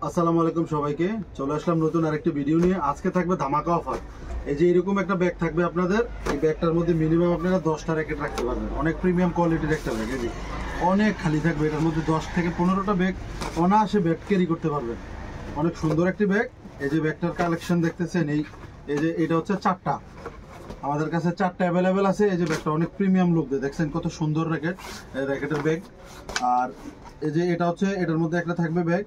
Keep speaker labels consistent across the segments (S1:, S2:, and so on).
S1: আসসালামু আলাইকুম সবাইকে। চলে আসলাম নতুন আরেকটি ভিডিও নিয়ে। আজকে থাকবে ধামাকা অফার। এই যে এরকম একটা ব্যাগ থাকবে আপনাদের। এই ব্যাগটার মধ্যে মিনিমাম আপনারা 10টা র্যাকেট রাখতে পারবেন। অনেক প্রিমিয়াম কোয়ালিটির একটা ব্যাগ। এই যে অনেক খালি থাকবে, এটার মধ্যে 10 থেকে 15টা ব্যাগ অনায়াসে ব্যাগ ক্যারি করতে পারবেন। অনেক সুন্দর একটি ব্যাগ। এই যে ব্যাগটার কালেকশন দেখতেছেন, এই যে এটা হচ্ছে 4টা, আমাদের কাছে 4টা অ্যাভেলেবেল আছে। এই যে ব্যাগটা অনেক প্রিমিয়াম লুক দিয়ে, দেখছেন কত সুন্দর র্যাকেটের ব্যাগ। আর এই যে এটা হচ্ছে, এটার মধ্যে একটা থাকবে ব্যাগ।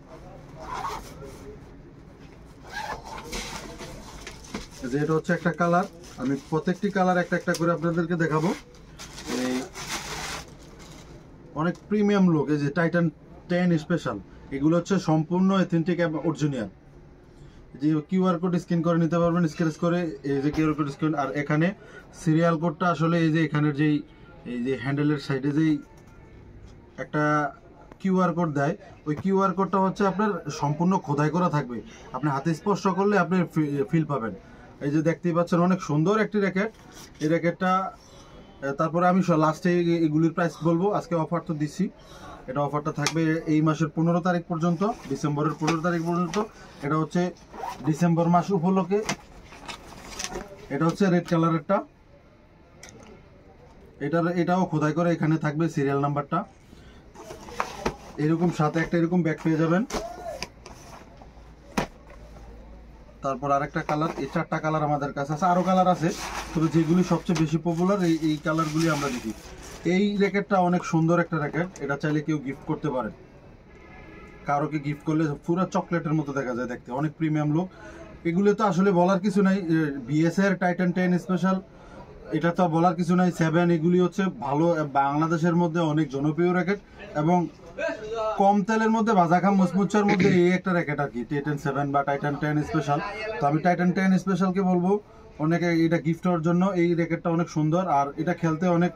S1: যে এটা হচ্ছে একটা কালার, আমি প্রত্যেকটি কালার একটা একটা করে আপনাদেরকে দেখাবো। এই অনেক প্রিমিয়াম লুক। এই যে টাইটান 10 স্পেশাল, এগুলো হচ্ছে সম্পূর্ণ অথেন্টিক এবং অরিজিনাল। যে কিউআর কোড স্ক্যান করে নিতে পারবেন, স্ক্র্যাচ করে। এই যে কিউআর কোড স্ক্যান, আর এখানে সিরিয়াল কোডটা আসলে এই যে এখানের যেই এই যে হ্যান্ডেলের সাইডে যেই একটা কিউআর কোড দেয়, ওই কিউআর কোডটা হচ্ছে আপনার সম্পূর্ণ খোদাই করা থাকবে। আপনি হাতে স্পর্শ করলে আপনি ফিল পাবেন। এই যে দেখতেই পাচ্ছেন অনেক সুন্দর একটি র্যাকেট। এই র্যাকেটটা তারপরে আমি লাস্টে এগুলির প্রাইস বলবো। আজকে অফার তো দিচ্ছি, এটা অফারটা থাকবে এই মাসের 15 তারিখ পর্যন্ত, ডিসেম্বরের 15 তারিখ পর্যন্ত। এটা হচ্ছে ডিসেম্বর মাস উপলক্ষে। এটা হচ্ছে রেড কালারেরটা, এটাও খোদাই করে, এখানে থাকবে সিরিয়াল নাম্বারটা। এরকম সাথে একটা এরকম ব্যাগ পেয়ে যাবেন। তারপর আরেকটা কালার, এই 4টা কালার আমাদের কাছে আছে, আরও কালার আছে, তবে যেগুলি সবচেয়ে বেশি পপুলার এই কালারগুলি আমরা দেখি। এই র্যাকেটটা অনেক সুন্দর একটা র্যাকেট, এটা চাইলে কেউ গিফট করতে পারে। কারোকে গিফট করলে পুরো চকলেটের মতো দেখা যায় দেখতে, অনেক প্রিমিয়াম লুক। এগুলো তো আসলে বলার কিছু নাই। বিএস এর টাইটান 10 স্পেশাল, এটা তো বলার কিছু নাই। 7 এগুলি হচ্ছে ভালো, বাংলাদেশের মধ্যে অনেক জনপ্রিয় র্যাকেট এবং কম তেলের মধ্যে ভাজা খাম মুচমুচার মধ্যে এই একটা র্যাকেট আর কি, টাইটান 7 বা টাইটান 10 স্পেশাল। তো আমি টাইটান 10 স্পেশালকে বলবো অনেকে এটা গিফট হওয়ার জন্য। এই র্যাকেটটা অনেক সুন্দর, আর এটা খেলতে অনেক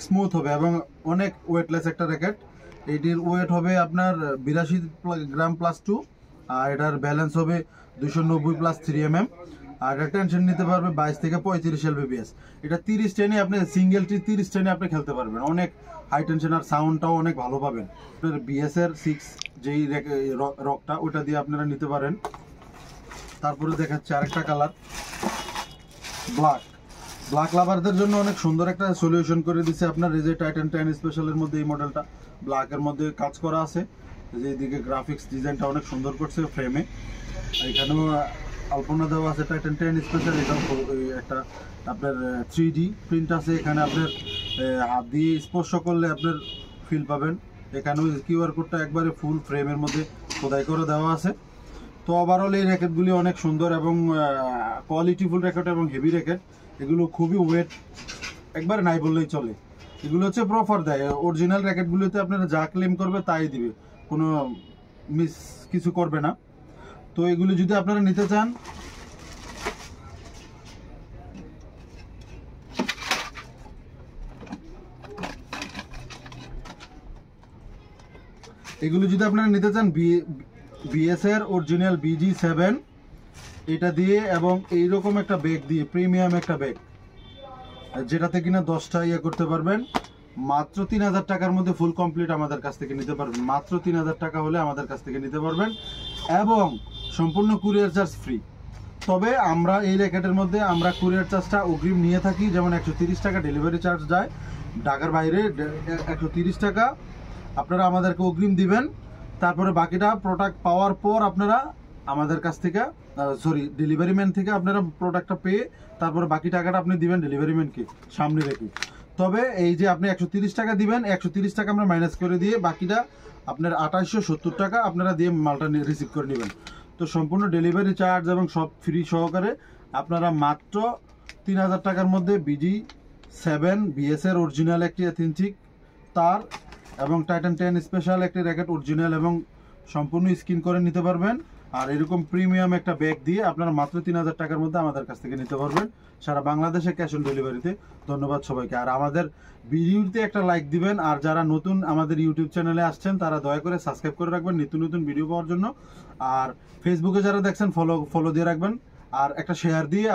S1: স্মুথ হবে এবং অনেক ওয়েটলেস একটা র্যাকেট। এটির ওয়েট হবে আপনার 82 গ্রাম প্লাস 2, আর এটার ব্যালেন্স হবে 290 প্লাস 3 mm। আর এটা টেনশন নিতে পারবে 22 থেকে 35 LBPS। এটা 30 টেনে আপনি সিঙ্গেল 30 টেনে আপনি খেলতে পারবেন, অনেক হাই টেনশন, আর সাউন্ডটাও অনেক ভালো পাবেন। বিএস এর 6 যেই রকটা, ওটা দিয়ে আপনারা নিতে পারেন। তারপরে দেখাচ্ছে আরেকটা কালার, ব্ল্যাক লাভারদের জন্য অনেক সুন্দর একটা সলিউশন করে দিচ্ছে আপনার। এই যে টাইটান 10 স্পেশালের মধ্যে এই মডেলটা ব্ল্যাকের মধ্যে কাজ করা আছে। যে এদিকে গ্রাফিক্স ডিজাইনটা অনেক সুন্দর করছে ফ্রেমে। এখানেও আলপনা দেওয়া আছে টাইটান 10 স্পেশাল। এটা একটা আপনার 3D প্রিন্ট আছে, এখানে আপনার হাত দিয়ে স্পর্শ করলে আপনার ফিল পাবেন। এখানেও কিউআর কোডটা একবারে ফুল ফ্রেমের মধ্যে খোদাই করে দেওয়া আছে। তো ওভারঅল এই র্যাকেটগুলি অনেক সুন্দর এবং কোয়ালিটিফুল র্যাকেট এবং হেভি র্যাকেট। এগুলো খুবই ওয়েট, একবারে নাই বললেই চলে। এগুলো হচ্ছে প্রফার দেয়। অরিজিনাল র্যাকেটগুলোতে আপনারা যা ক্লেম করবে তাই দিবে, কোনো মিস কিছু করবে না। তো এগুলো যদি আপনারা নিতে চান, বিএস এর অরিজিনাল BG7 এটা দিয়ে এবং এইরকম একটা ব্যাগ দিয়ে, প্রিমিয়াম একটা ব্যাগ, যেটাতে কিনা 10টা করতে পারবেন, মাত্র 3000 টাকার মধ্যে ফুল কমপ্লিট আমাদের কাছ থেকে নিতে পারবেন। মাত্র 3000 টাকা হলে আমাদের কাছ থেকে নিতে পারবেন এবং সম্পূর্ণ কুরিয়ার চার্জ ফ্রি। তবে আমরা এই র্যাকেটের মধ্যে আমরা কুরিয়ার চার্জটা অগ্রিম নিয়ে থাকি। যেমন 130 টাকা ডেলিভারি চার্জ যায় ঢাকার বাইরে, 130 টাকা আপনারা আমাদেরকে অগ্রিম দিবেন। তারপরে বাকিটা প্রোডাক্ট পাওয়ার পর আপনারা আমাদের কাছ থেকে, ডেলিভারি ম্যান থেকে আপনারা প্রোডাক্টটা পেয়ে তারপরে বাকি টাকাটা আপনি দিবেন ডেলিভারি ম্যানকে সামনে রেখে। তবে এই যে আপনি 130 টাকা দিবেন, 130 টাকা আমরা মাইনাস করে দিয়ে বাকিটা আপনার 2870 টাকা আপনারা দিয়ে মালটা রিসিভ করে নেবেন। তো সম্পূর্ণ ডেলিভারি চার্জ এবং সব ফ্রি সহকারে আপনারা মাত্র 3000 টাকার মধ্যে BG7 বিএস এর অরিজিনাল একটি অথেন্টিক তার এবং টাইটান 10 স্পেশাল একটি র্যাকেট অরিজিনাল এবং সম্পূর্ণ স্ক্রিন করে নিতে পারবেন। আর এরকম প্রিমিয়াম একটা ব্যাগ দিয়ে আপনারা মাত্র 3000 টাকার মধ্যে আমাদের কাছ থেকে নিতে পারবেন সারা বাংলাদেশে ক্যাশ অন ডেলিভারিতে। ধন্যবাদ সবাইকে। আর আমাদের ভিডিওতে একটা লাইক দিবেন, আর যারা নতুন আমাদের ইউটিউব চ্যানেলে আসছেন তারা দয়া করে সাবস্ক্রাইব করে রাখবেন নিত্য নতুন ভিডিও পাওয়ার জন্য। আর ফেসবুকে যারা দেখছেন ফলো দিয়ে রাখবেন, আর একটা শেয়ার দিয়ে